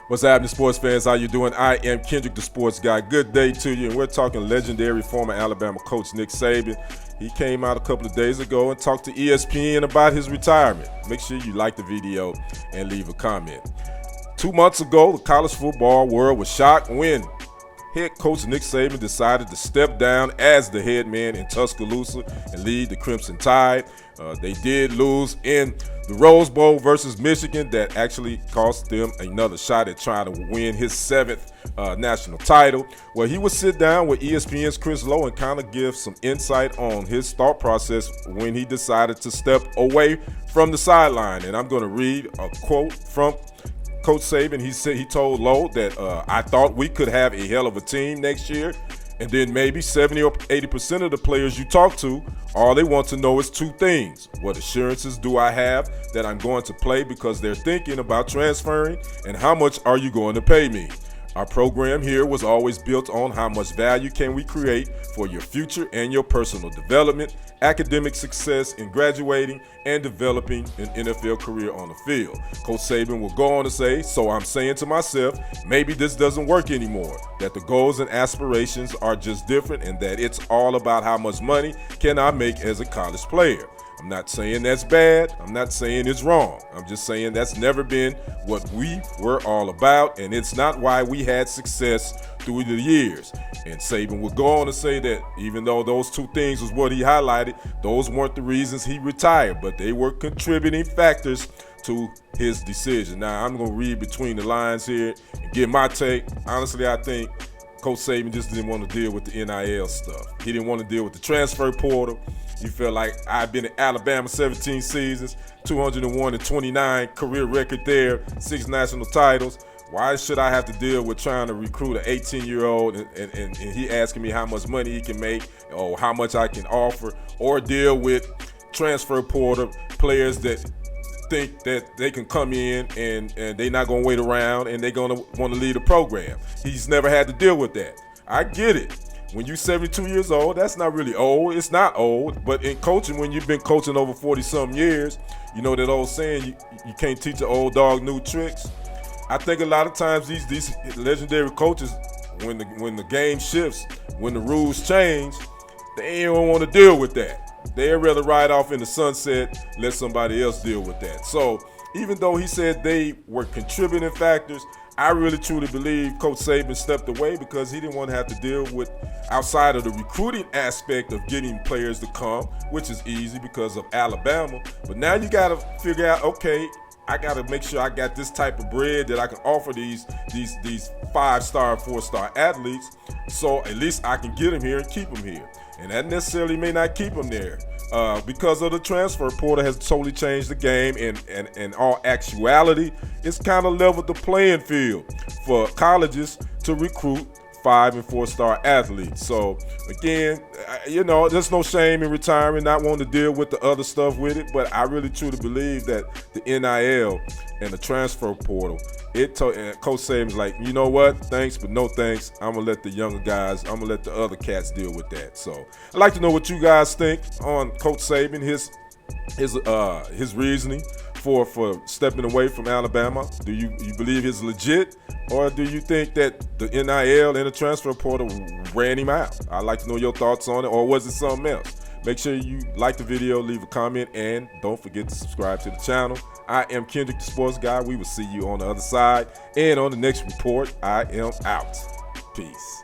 What's happening, sports fans? How you doing? I am Kendrick, the sports guy. Good day to you. And we're talking legendary former Alabama coach Nick Saban. He came out a couple of days ago and talked to ESPN about his retirement. Make sure you like the video and leave a comment. 2 months ago, the college football world was shocked when head coach Nick Saban decided to step down as the head man in Tuscaloosa and lead the Crimson Tide. They did lose in the Rose Bowl versus Michigan. That actually cost them another shot at trying to win his 7th national title. Well, he would sit down with ESPN's Chris Lowe and kind of give some insight on his thought process when he decided to step away from the sideline. And I'm going to read a quote from Coach Saban. He told Lowe that I thought we could have a hell of a team next year, and then maybe 70 or 80% of the players you talk to, all they want to know is 2 things. What assurances do I have that I'm going to play because they're thinking about transferring, and how much are you going to pay me? Our program here was always built on how much value can we create for your future and your personal development, academic success in graduating, and developing an NFL career on the field. Coach Saban will go on to say, so I'm saying to myself, maybe this doesn't work anymore, that the goals and aspirations are just different, and that it's all about how much money can I make as a college player. I'm not saying that's bad. I'm not saying it's wrong. I'm just saying that's never been what we were all about, and it's not why we had success through the years. And Saban would go on to say that even though those 2 things was what he highlighted, those weren't the reasons he retired, but they were contributing factors to his decision. Now, I'm going to read between the lines here and give my take. Honestly, I think Coach Saban just didn't want to deal with the NIL stuff. He didn't want to deal with the transfer portal. He felt like I've been at Alabama 17 seasons, 201-29 career record there, 6 national titles. Why should I have to deal with trying to recruit an 18-year-old and he asking me how much money he can make or how much I can offer, or deal with transfer portal players that think that they can come in and they're not going to wait around and they're going to want to lead a program. He's never had to deal with that. I get it. When you're 72 years old, that's not really old. It's not old. But in coaching, when you've been coaching over 40-some years, you know that old saying, you can't teach an old dog new tricks. I think a lot of times these legendary coaches, when the game shifts, when the rules change, they don't want to deal with that. They'd rather ride off in the sunset, let somebody else deal with that. So even though he said they were contributing factors, I really truly believe Coach Saban stepped away because he didn't want to have to deal with, outside of the recruiting aspect of getting players to come, which is easy because of Alabama. But now you got to figure out, okay, I got to make sure I got this type of bread that I can offer these 5-star, 4-star athletes, so at least I can get them here and keep them here. And that necessarily may not keep them there. Because of the transfer portal has totally changed the game, and in all actuality, it's kind of leveled the playing field for colleges to recruit 5- and 4-star athletes. So again, there's no shame in retiring, not wanting to deal with the other stuff with it, but I really truly believe that the NIL and the transfer portal, and Coach Saban's like, you know what, thanks, but no thanks. I'm going to let the younger guys, I'm going to let the other cats deal with that. So I'd like to know what you guys think on Coach Saban, his reasoning for stepping away from Alabama. Do you believe he's legit, or do you think that the NIL and the transfer portal ran him out? I'd like to know your thoughts on it, or was it something else? Make sure you like the video, leave a comment, and don't forget to subscribe to the channel. I am Kendrick, the sports guy. We will see you on the other side. And on the next report, I am out. Peace.